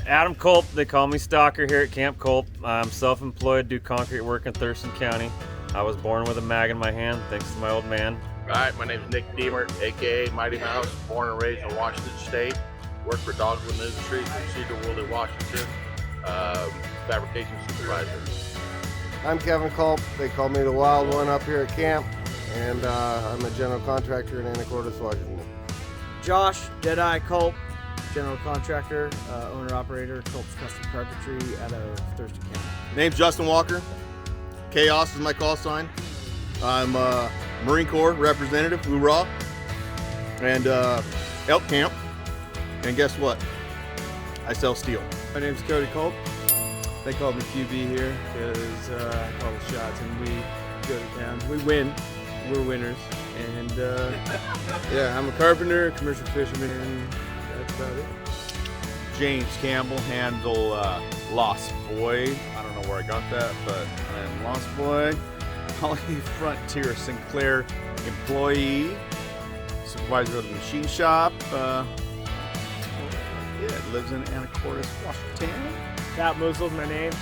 Adam Culp, they call me Stalker here at Camp Culp. I'm self-employed, do concrete work in Thurston County. I was born with a mag in my hand, thanks to my old man. All right, my name is Nick Deemer, aka Mighty Mouse, born and raised in Washington State. Worked for Dogwood Industries in Cedarville, Washington, fabrication supervisor. I'm Kevin Culp. They call me the Wild One up here at camp, and I'm a general contractor in Anacortes, Washington. Josh Deadeye Culp, general contractor, owner-operator, Culp's Custom Carpentry out of Thurston County. Name's Justin Walker. Chaos is my call sign. I'm a Marine Corps representative, hoorah, and Elk Camp. And guess what? I sell steel. My name's Cody Culp. They call me QB here because I call the shots and we go to town. We win. We're winners. And yeah, I'm a carpenter, commercial fisherman, and that's about it. James Campbell, handle Lost Boy. I don't know where I got that, but I'm Lost Boy. Holly Frontier Sinclair employee, supervisor of the machine shop. Yeah, lives in Anacortes, Washington. Muzzle, my name.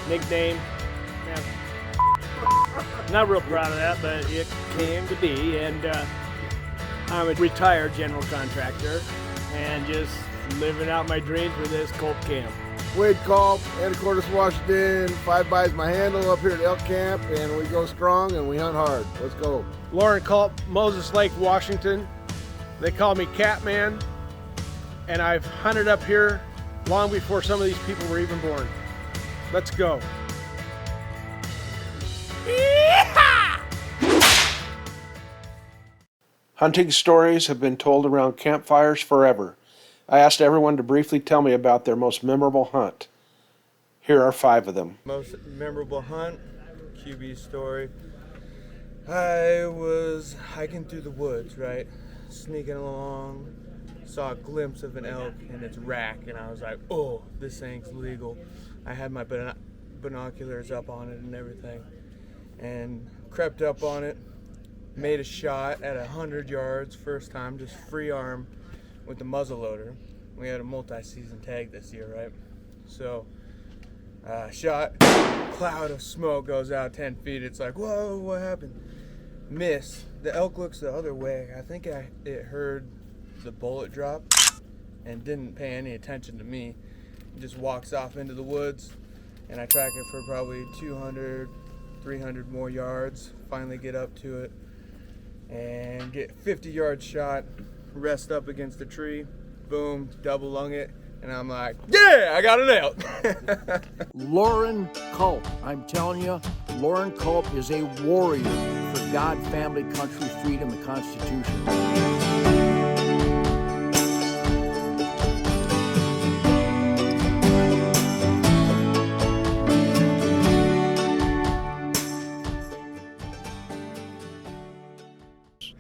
Nickname. Yeah. Not real proud of that, but it came to be. And I'm a retired general contractor and just living out my dreams with this CULP camp. Wade Culp, Anacortes, Washington. 5 by's my handle up here at Elk Camp, and we go strong and we hunt hard. Let's go. Lauren Culp, Moses Lake, Washington. They call me Catman, and I've hunted up here long before some of these people were even born. Let's go. Hunting stories have been told around campfires forever. I asked everyone to briefly tell me about their most memorable hunt. Here are 5 of them. Most memorable hunt, QB story. I was hiking through the woods, right? Sneaking along, saw a glimpse of an elk in its rack, and I was like, oh, this thing's legal. I had my binoculars up on it and everything, and crept up on it, made a shot at 100 yards, first time, just free arm with the muzzle loader. We had a multi-season tag this year, right? So, shot, cloud of smoke goes out 10 feet. It's like, whoa, what happened? Miss. The elk looks the other way. I think it heard the bullet drop and didn't pay any attention to me. It just walks off into the woods, and I track it for probably 200, 300 more yards. Finally get up to it and get 50-yard shot, rest up against the tree, boom, double lung it, and I'm like, yeah, I got an elk. Lauren Culp, I'm telling you, Lauren Culp is a warrior for God, family, country, freedom, and Constitution.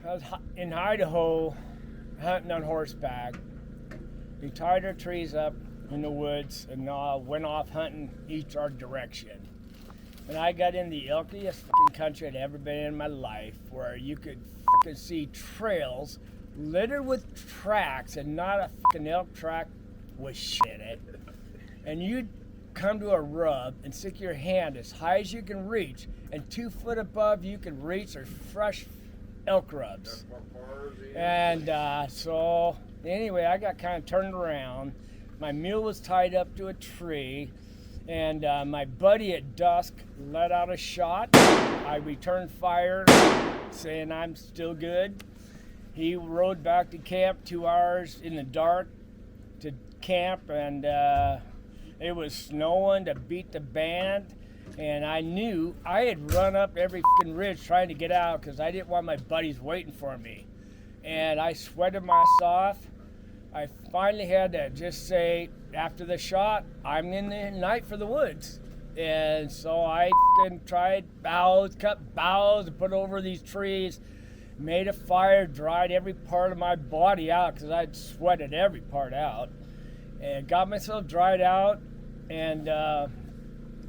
I was in Idaho hunting on horseback. We tied our trees up in the woods and went off hunting each our direction. And I got in the elkiest fucking country I'd ever been in my life, where you could fucking see trails littered with tracks, and not a fucking elk track with shit in it. And you'd come to a rub and stick your hand as high as you can reach, and 2 foot above you can reach are fresh elk rubs. And so anyway, I got kind of turned around. My mule was tied up to a tree, and my buddy at dusk let out a shot. I returned fire, saying I'm still good. He rode back to camp 2 hours in the dark to camp, and it was snowing to beat the band. And I knew I had run up every fucking ridge trying to get out because I didn't want my buddies waiting for me. And I sweated my ass off. I finally had to just say, after the shot, I'm in the night for the woods. And so I fucking tried cut boughs, and put over these trees, made a fire, dried every part of my body out because I'd sweated every part out. And got myself dried out, and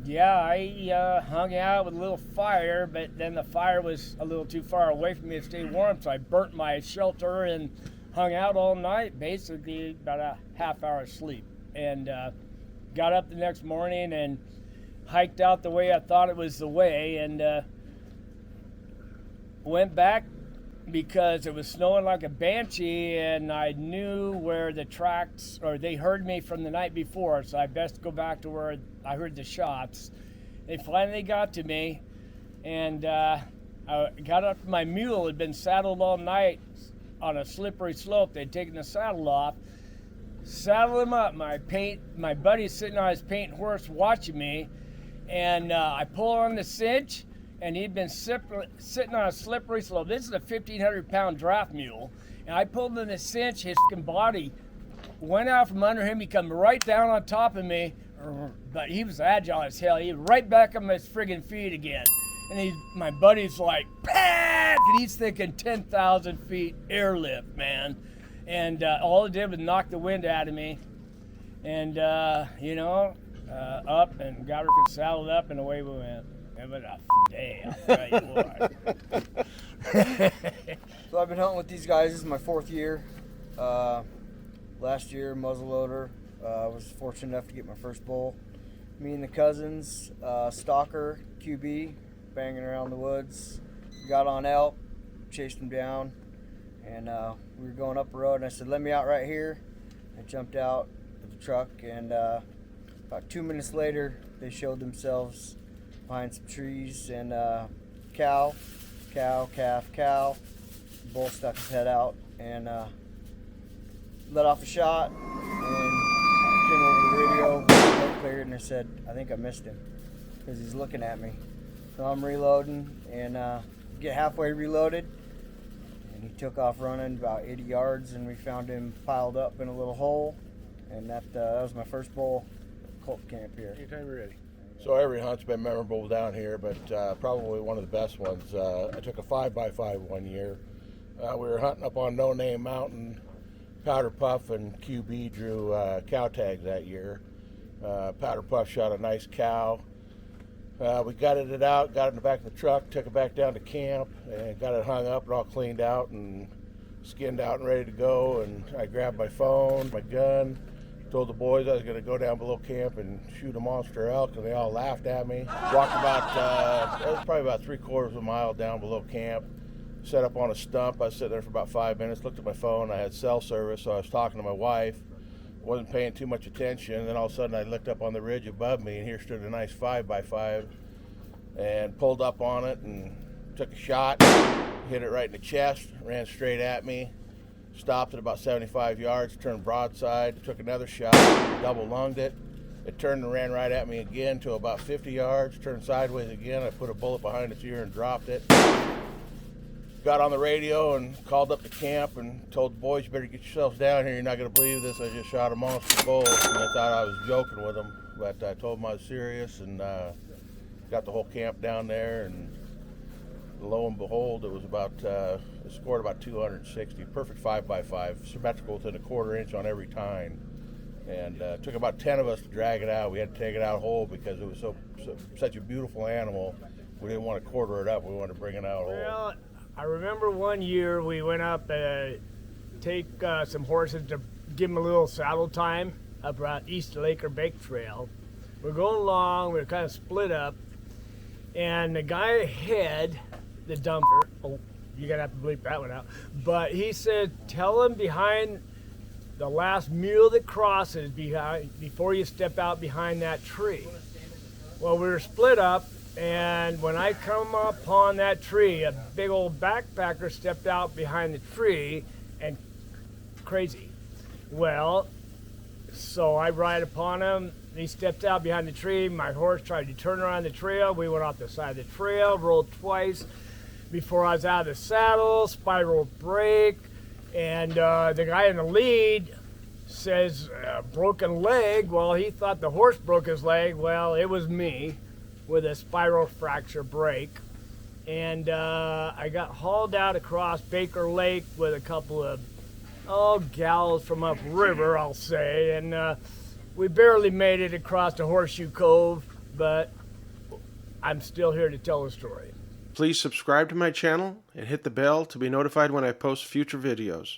yeah, I hung out with a little fire, but then the fire was a little too far away from me to stay warm, so I burnt my shelter and hung out all night, basically about a half hour sleep. and got up the next morning and hiked out the way I thought it was the way, and went back because it was snowing like a banshee, and I knew where the tracks, or they heard me from the night before, so I best go back to where I heard the shots. They finally got to me, and I got up. My mule had been saddled all night on a slippery slope. They'd taken the saddle off, saddled him up. My buddy's sitting on his paint horse watching me, and I pull on the cinch, and he'd been sitting on a slippery slope. This is a 1,500-pound draft mule, and I pulled in the cinch. His body went out from under him. He come right down on top of me, but he was agile as hell. He was right back on his friggin' feet again. And my buddy's like, "Pack!" And he's thinking 10,000 feet airlift, man. And all it did was knock the wind out of me. And, up and got her saddled up, and away we went. It was a day, I'll tell you what. So I've been hunting with these guys. This is my 4th year. Last year, muzzleloader. I was fortunate enough to get my first bull. Me and the cousins, stalker, QB, banging around the woods. Got on elk, chased them down, and we were going up a road, and I said, "Let me out right here." I jumped out of the truck, and about 2 minutes later, they showed themselves behind some trees, and cow, calf, cow. Bull stuck his head out and let off a shot, and came over the radio, cleared, and I said, "I think I missed him," because he's looking at me. So I'm reloading, and get halfway reloaded, and he took off running about 80 yards, and we found him piled up in a little hole, and that was my first bull at CULP camp here. Anytime you're ready. So every hunt's been memorable down here, but probably one of the best ones. I took a 5x5 one year. We were hunting up on No Name Mountain. Powder Puff and QB drew cow tags that year. Powder Puff shot a nice cow. We gutted it out, got it in the back of the truck, took it back down to camp, and got it hung up and all cleaned out and skinned out and ready to go. And I grabbed my phone, my gun, told the boys I was going to go down below camp and shoot a monster elk, and they all laughed at me. Walked about, it was probably about 3/4 of a mile down below camp, set up on a stump. I was sitting there for about 5 minutes, looked at my phone. I had cell service, so I was talking to my wife. Wasn't paying too much attention, and then all of a sudden I looked up on the ridge above me, and here stood a nice 5x5, and pulled up on it and took a shot, hit it right in the chest, ran straight at me, stopped at about 75 yards, turned broadside, took another shot, double lunged it. It turned and ran right at me again to about 50 yards, turned sideways again. I put a bullet behind its ear and dropped it. Got on the radio and called up the camp and told the boys, "You better get yourselves down here. You're not going to believe this. I just shot a monster bull." And I thought I was joking with them, but I told them I was serious, and got the whole camp down there. And lo and behold, it was about, it scored about 260. Perfect 5x5, symmetrical within a 1/4 inch on every tine. And it took about 10 of us to drag it out. We had to take it out whole because it was such a beautiful animal. We didn't want to quarter it up. We wanted to bring it out whole. Well, I remember one year we went up take some horses to give them a little saddle time up around East Lake or Bake Trail. We're going along, we're kind of split up, and the guy ahead, the dumper, oh, you're gonna have to bleep that one out, but he said, "Tell him behind the last mule that crosses before you step out behind that tree." Well, we were split up, and when I come upon that tree, a big old backpacker stepped out behind the tree, and crazy. Well, so I ride upon him. He stepped out behind the tree. My horse tried to turn around the trail. We went off the side of the trail, rolled twice before I was out of the saddle, spiral brake, and the guy in the lead says, "Broken leg." Well, he thought the horse broke his leg. Well, it was me with a spiral fracture break, and I got hauled out across Baker Lake with a couple of gals from upriver, I'll say, and we barely made it across to Horseshoe Cove, but I'm still here to tell the story. Please subscribe to my channel and hit the bell to be notified when I post future videos.